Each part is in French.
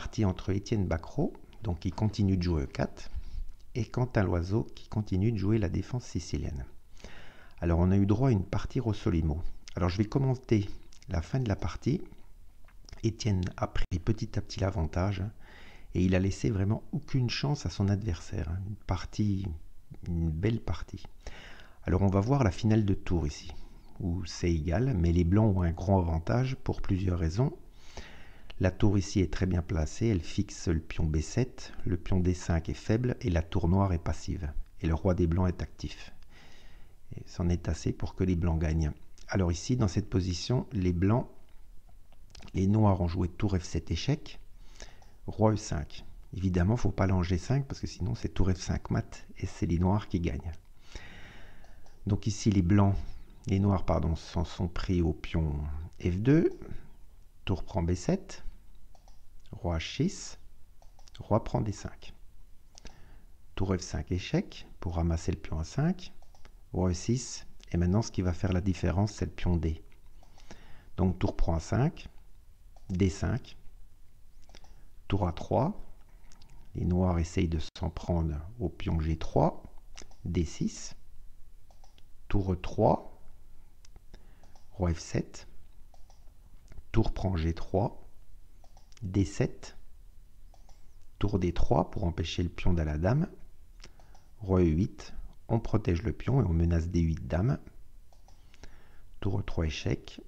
partie entre Étienne Bacrot, donc qui continue de jouer E4, et Quentin Loiseau qui continue de jouer la défense sicilienne. Alors on a eu droit à une partie Rossolimo. Alors je vais commenter la fin de la partie. Étienne a pris petit à petit l'avantage et il a laissé vraiment aucune chance à son adversaire. Une belle partie. Alors on va voir la finale de tour ici, où c'est égal, mais les blancs ont un grand avantage pour plusieurs raisons. La tour ici est très bien placée, elle fixe le pion B7, le pion D5 est faible et la tour noire est passive. Et le roi des blancs est actif. Et c'en est assez pour que les blancs gagnent. Alors ici, dans cette position, les noirs ont joué tour F7 échec, roi E5. Évidemment, il ne faut pas aller en G5 parce que sinon c'est tour F5 mat et c'est les noirs qui gagnent. Donc ici, les noirs s'en sont pris au pion F2, tour prend B7, roi H6, roi prend D5. Tour F5 échec pour ramasser le pion A5, roi E6, et maintenant ce qui va faire la différence c'est le pion D. Donc tour prend A5, D5, tour A3, les noirs essayent de s'en prendre au pion G3, D6, tour E3, roi F7, tour prend G3, D7, tour D3 pour empêcher le pion d'aller à la dame, roi E8, on protège le pion et on menace D8 dame, tour E3 échec,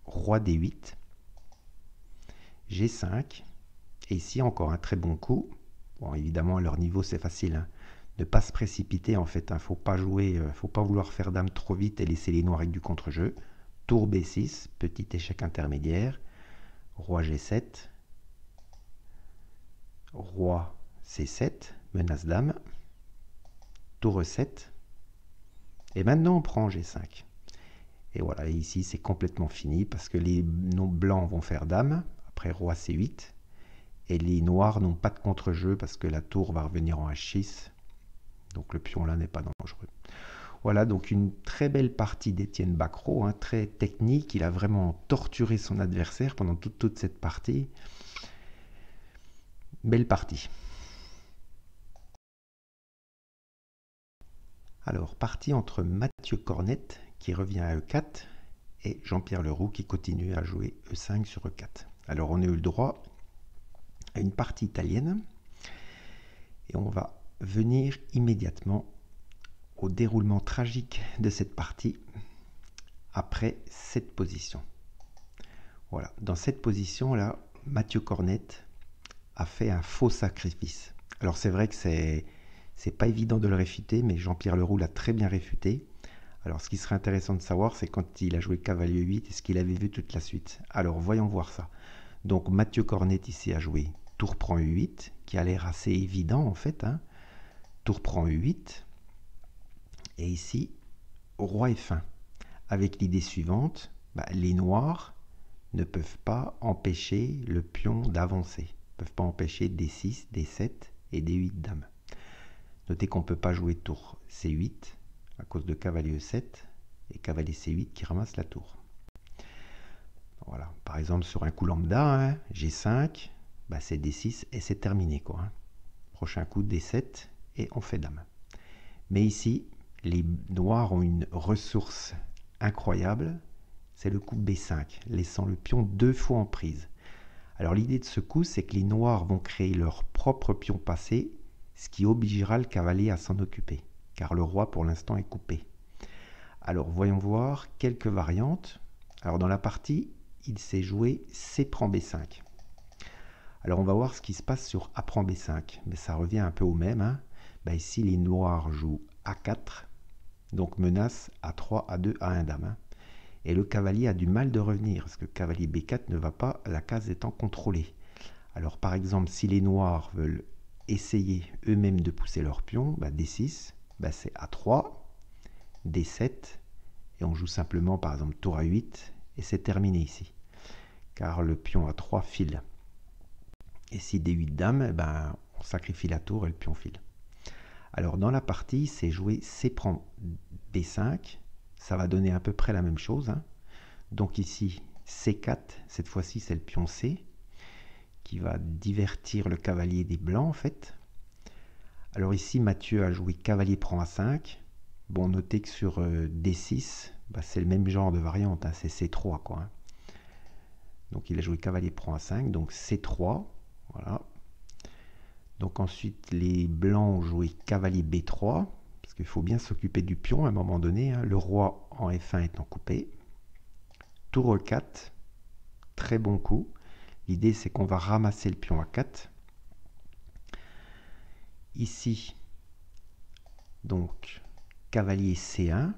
roi D8, G5, et ici encore un très bon coup. Bon, évidemment à leur niveau c'est facile, hein. Ne pas se précipiter en fait, hein. Faut pas vouloir faire dame trop vite et laisser les noirs avec du contre-jeu. Tour B6, petit échec intermédiaire, roi G7, roi C7, menace dame, tour E7, et maintenant on prend G5. Et voilà, ici c'est complètement fini parce que les blancs vont faire dame, après roi C8, et les noirs n'ont pas de contre-jeu parce que la tour va revenir en H6, donc le pion là n'est pas dangereux. Voilà, donc une très belle partie d'Étienne Bacrot, hein, très technique, il a vraiment torturé son adversaire pendant toute cette partie. Belle partie. Alors, partie entre Mathieu Cornette, qui revient à E4, et Jean-Pierre Leroux, qui continue à jouer E5 sur E4. Alors, on a eu le droit à une partie italienne, et on va venir immédiatement au déroulement tragique de cette partie, après cette position. Voilà, dans cette position-là, Mathieu Cornette a fait un faux sacrifice. Alors, c'est vrai que c'est pas évident de le réfuter, mais Jean-Pierre Leroux l'a très bien réfuté. Alors, ce qui serait intéressant de savoir, c'est quand il a joué cavalier 8, est-ce qu'il avait vu toute la suite? Alors, voyons voir ça. Donc, Mathieu Cornette ici a joué tour prend E8, qui a l'air assez évident en fait, hein. Tour prend E8, et ici, roi F1. Avec l'idée suivante, les noirs ne peuvent pas empêcher le pion d'avancer. Ils ne peuvent pas empêcher D6, D7 et D8 dame. Notez qu'on ne peut pas jouer tour C8 à cause de cavalier E7 et cavalier C8 qui ramasse la tour. Voilà. Par exemple, sur un coup lambda, hein, G5, c'est D6 et c'est terminé, quoi, hein. Prochain coup D7 et on fait dame. Mais ici, les noirs ont une ressource incroyable, c'est le coup B5, laissant le pion 2 fois en prise. Alors l'idée de ce coup, c'est que les noirs vont créer leur propre pion passé, ce qui obligera le cavalier à s'en occuper, car le roi pour l'instant est coupé. Alors voyons voir quelques variantes. Alors dans la partie, il s'est joué C prend B5. Alors on va voir ce qui se passe sur A prend B5, mais ça revient un peu au même, hein. Ici les noirs jouent A4, donc menace A3, A2, A1 dame, hein. Et le cavalier a du mal de revenir, parce que cavalier B4 ne va pas, la case étant contrôlée. Alors par exemple, si les noirs veulent essayer eux-mêmes de pousser leur pion, D6, c'est A3, D7, et on joue simplement par exemple tour A8, et c'est terminé ici, car le pion A3 file. Et si D8 dame, on sacrifie la tour et le pion file. Alors dans la partie, c'est joué C prend B5, ça va donner à peu près la même chose, hein. Donc ici, C4, cette fois-ci c'est le pion C, qui va divertir le cavalier des blancs en fait. Alors ici, Mathieu a joué cavalier prend A5. Bon, notez que sur D6, c'est le même genre de variante, hein, c'est C3 quoi. Hein. Donc il a joué cavalier prend A5, donc C3, voilà. Donc ensuite, les blancs ont joué cavalier B3, parce qu'il faut bien s'occuper du pion à un moment donné, hein. Le roi en F1 étant coupé. Tour E4, très bon coup. L'idée, c'est qu'on va ramasser le pion A4. Ici, donc, cavalier C1.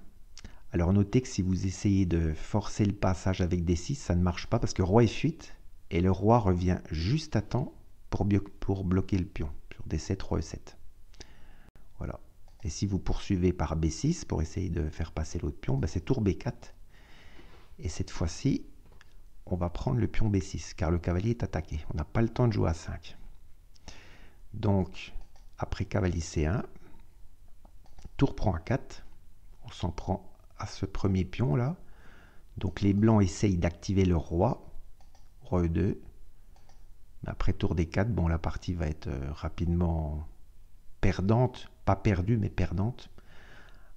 Alors notez que si vous essayez de forcer le passage avec D6, ça ne marche pas parce que roi F8 et le roi revient juste à temps pour bloquer le pion sur D7, roi E7. Voilà. Et si vous poursuivez par B6 pour essayer de faire passer l'autre pion, c'est tour B4. Et cette fois-ci, on va prendre le pion B6 car le cavalier est attaqué. On n'a pas le temps de jouer à 5. Donc, après cavalier C1, tour prend A4. On s'en prend à ce premier pion là. Donc les blancs essayent d'activer le roi. Roi E2. Mais après tour D4, bon, la partie va être rapidement perdante. Pas perdue, mais perdante.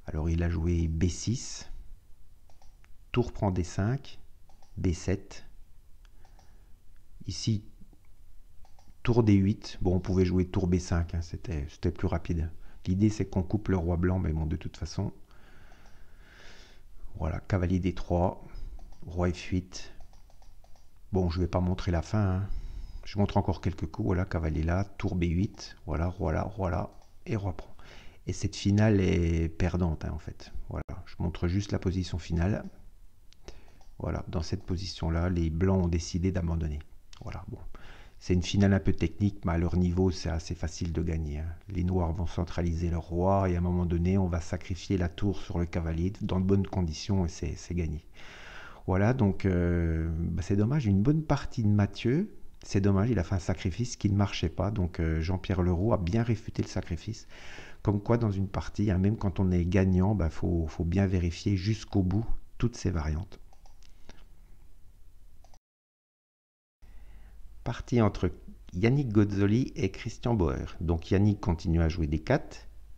Alors il a joué B6. Tour prend D5. B7. Ici, tour D8. Bon, on pouvait jouer tour B5. Hein, c'était plus rapide. L'idée, c'est qu'on coupe le roi blanc. Mais bon, de toute façon... Voilà, cavalier D3, roi F8. Bon, je ne vais pas montrer la fin. Hein. Je montre encore quelques coups. Voilà, cavalier là, tour B8. Voilà, roi là, et roi prend. Et cette finale est perdante, hein, en fait. Voilà, je montre juste la position finale. Voilà, dans cette position-là, les blancs ont décidé d'abandonner. Voilà, bon. C'est une finale un peu technique, mais à leur niveau, c'est assez facile de gagner. Hein. Les noirs vont centraliser leur roi et à un moment donné, on va sacrifier la tour sur le cavalier dans de bonnes conditions et c'est gagné. Voilà, donc c'est dommage, une bonne partie de Mathieu. C'est dommage, il a fait un sacrifice qui ne marchait pas. Donc Jean-Pierre Leroux a bien réfuté le sacrifice. Comme quoi, dans une partie, hein, même quand on est gagnant, faut bien vérifier jusqu'au bout toutes ces variantes. Partie entre Yannick Gozzoli et Christian Bauer. Donc Yannick continue à jouer D4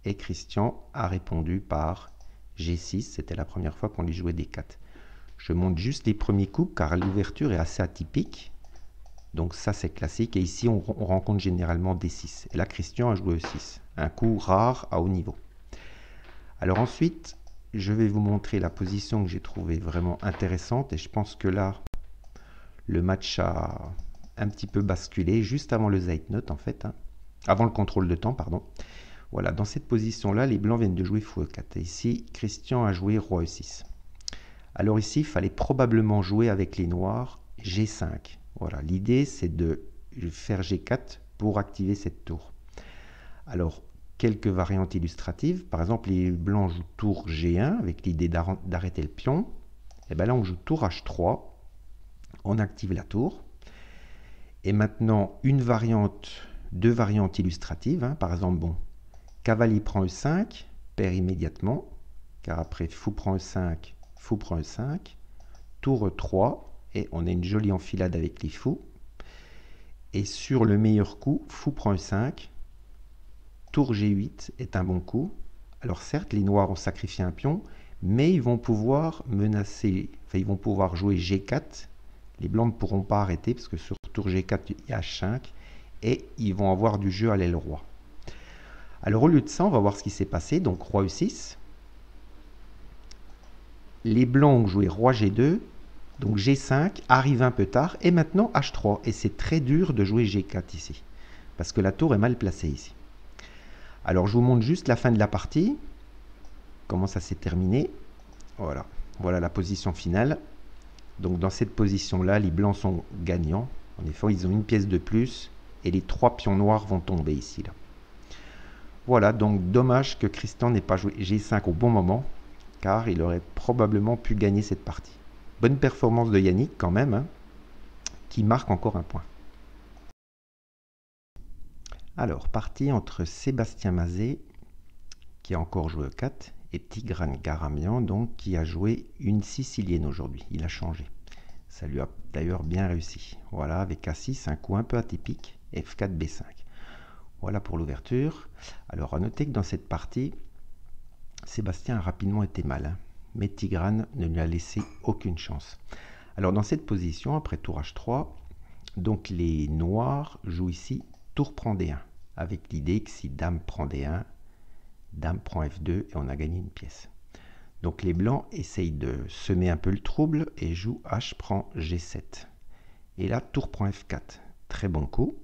et Christian a répondu par G6. C'était la première fois qu'on lui jouait D4. Je montre juste les premiers coups car l'ouverture est assez atypique. Donc ça c'est classique. Et ici on rencontre généralement D6. Et là Christian a joué E6. Un coup rare à haut niveau. Alors ensuite, je vais vous montrer la position que j'ai trouvée vraiment intéressante. Et je pense que là, le match a... un petit peu basculé juste avant le Zeitnot en fait, hein. Avant le contrôle de temps, pardon. Voilà, dans cette position-là, les blancs viennent de jouer fou E4. Et ici, Christian a joué roi E6. Alors ici, il fallait probablement jouer avec les noirs G5. Voilà, l'idée c'est de faire G4 pour activer cette tour. Alors, quelques variantes illustratives. Par exemple, les blancs jouent tour G1 avec l'idée d'arrêter le pion. Et bien là, on joue tour H3. On active la tour. Et maintenant, deux variantes illustratives. Hein. Par exemple, bon, cavalier prend E5, perd immédiatement, car après fou prend E5, fou prend E5, tour E3, et on a une jolie enfilade avec les fous. Et sur le meilleur coup, fou prend E5, tour G8 est un bon coup. Alors certes, les noirs ont sacrifié un pion, mais ils vont pouvoir menacer, enfin ils vont pouvoir jouer G4. Les blancs ne pourront pas arrêter parce que sur tour G4, il y a H5 et ils vont avoir du jeu à l'aile roi. Alors au lieu de ça, on va voir ce qui s'est passé. Donc roi E6. Les blancs ont joué roi G2. Donc G5 arrive un peu tard et maintenant H3. Et c'est très dur de jouer G4 ici parce que la tour est mal placée ici. Alors je vous montre juste la fin de la partie. Comment ça s'est terminé. Voilà. Voilà la position finale. Donc dans cette position-là, les blancs sont gagnants. En effet, ils ont une pièce de plus et les trois pions noirs vont tomber ici. Là. Voilà, donc dommage que Christian n'ait pas joué G5 au bon moment, car il aurait probablement pu gagner cette partie. Bonne performance de Yannick quand même, hein, qui marque encore un point. Alors, partie entre Sébastien Mazet, qui a encore joué E4, et Tigran Garamian, donc, qui a joué une sicilienne aujourd'hui. Il a changé. Ça lui a d'ailleurs bien réussi. Voilà, avec A6, un coup un peu atypique, F4, B5. Voilà pour l'ouverture. Alors, à noter que dans cette partie, Sébastien a rapidement été mal, hein, mais Tigrane ne lui a laissé aucune chance. Alors, dans cette position, après tour H3, donc les noirs jouent ici tour prend D1, avec l'idée que si dame prend D1, dame prend F2 et on a gagné une pièce. Donc les blancs essayent de semer un peu le trouble et jouent H prend G7. Et là, tour prend F4. Très bon coup.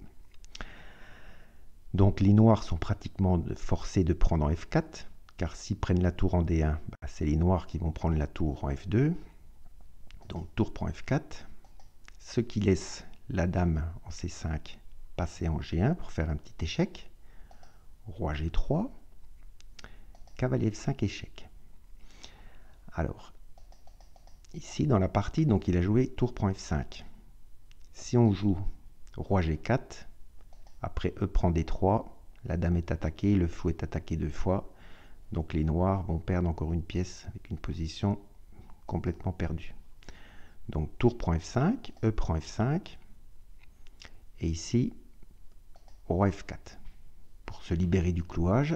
Donc les noirs sont pratiquement forcés de prendre en F4, car s'ils prennent la tour en D1, c'est les noirs qui vont prendre la tour en F2. Donc tour prend F4, ce qui laisse la dame en C5 passer en G1 pour faire un petit échec. Roi G3, cavalier F5, échec. Alors, ici dans la partie, donc il a joué tour prend F5. Si on joue roi G4, après E prend D3, la dame est attaquée, le fou est attaqué 2 fois. Donc les noirs vont perdre encore une pièce avec une position complètement perdue. Donc tour prend F5, E prend F5. Et ici, roi F4. Pour se libérer du clouage.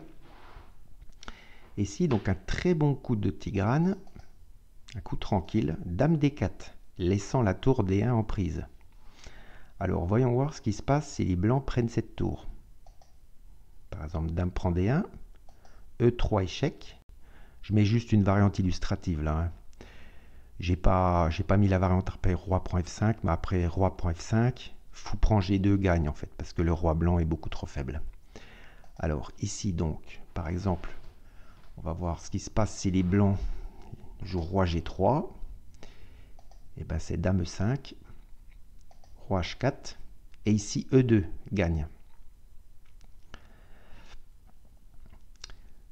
Et ici, donc un très bon coup de Tigrane. Un coup tranquille, dame D4, laissant la tour D1 en prise. Alors, voyons voir ce qui se passe si les blancs prennent cette tour. Par exemple, dame prend D1, E3 échec. Je mets juste une variante illustrative là. Hein. J'ai pas mis la variante après roi prend F5, mais après roi prend F5, fou prend G2 gagne en fait, parce que le roi blanc est beaucoup trop faible. Alors, ici donc, par exemple, on va voir ce qui se passe si les blancs jouent roi G3, et ben c'est dame E5, roi H4, et ici E2 gagne.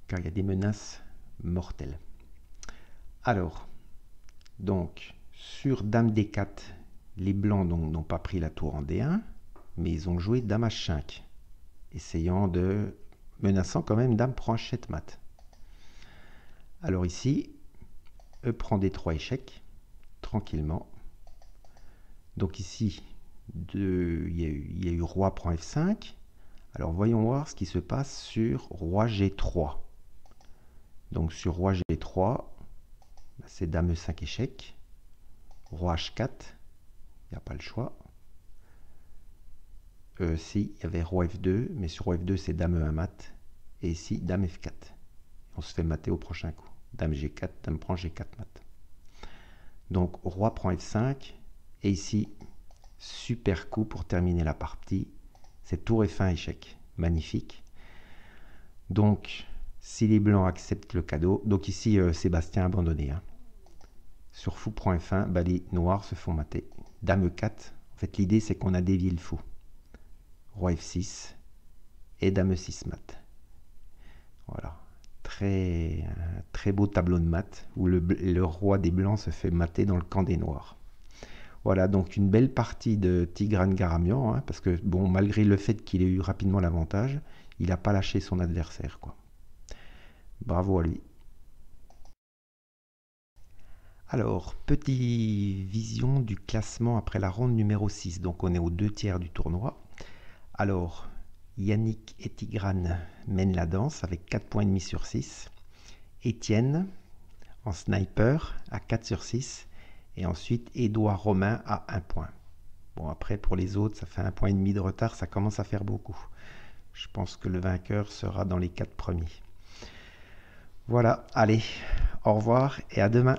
Car il y a des menaces mortelles. Alors, donc, sur dame D4, les blancs n'ont pas pris la tour en D1, mais ils ont joué dame H5, essayant de... menaçant quand même dame prend H7 mat. Alors ici, E prend D3 échec, tranquillement. Donc ici, il y a eu roi prend F5. Alors voyons voir ce qui se passe sur roi G3. Donc sur roi G3, c'est dame E5 échec. Roi H4, il n'y a pas le choix. Si, il y avait roi F2, mais sur roi F2, c'est dame E1 mat. Et ici, dame F4. On se fait mater au prochain coup. Dame G4, dame prend G4 mat. Donc roi prend F5. Et ici, super coup pour terminer la partie. C'est tour F1 échec. Magnifique. Donc, si les blancs acceptent le cadeau, donc ici, Sébastien a abandonné. Hein. Sur fou prend F1, bah, les noirs se font mater. Dame E4. En fait, l'idée, c'est qu'on a dévié le fou. Roi F6 et dame E6 mat. Voilà. Très beau tableau de maths où le roi des blancs se fait mater dans le camp des noirs. Voilà, donc une belle partie de Tigrane Garamian, hein, parce que bon, malgré le fait qu'il ait eu rapidement l'avantage, il n'a pas lâché son adversaire, quoi. Bravo à lui. Alors, petite vision du classement après la ronde numéro 6. Donc on est aux 2 tiers du tournoi. Alors, Yannick et Tigrane mènent la danse avec 4,5 points sur 6. Étienne en sniper à 4 sur 6. Et ensuite, Édouard Romain à 1 point. Bon, après, pour les autres, ça fait 1,5 point de retard. Ça commence à faire beaucoup. Je pense que le vainqueur sera dans les 4 premiers. Voilà, allez, au revoir et à demain.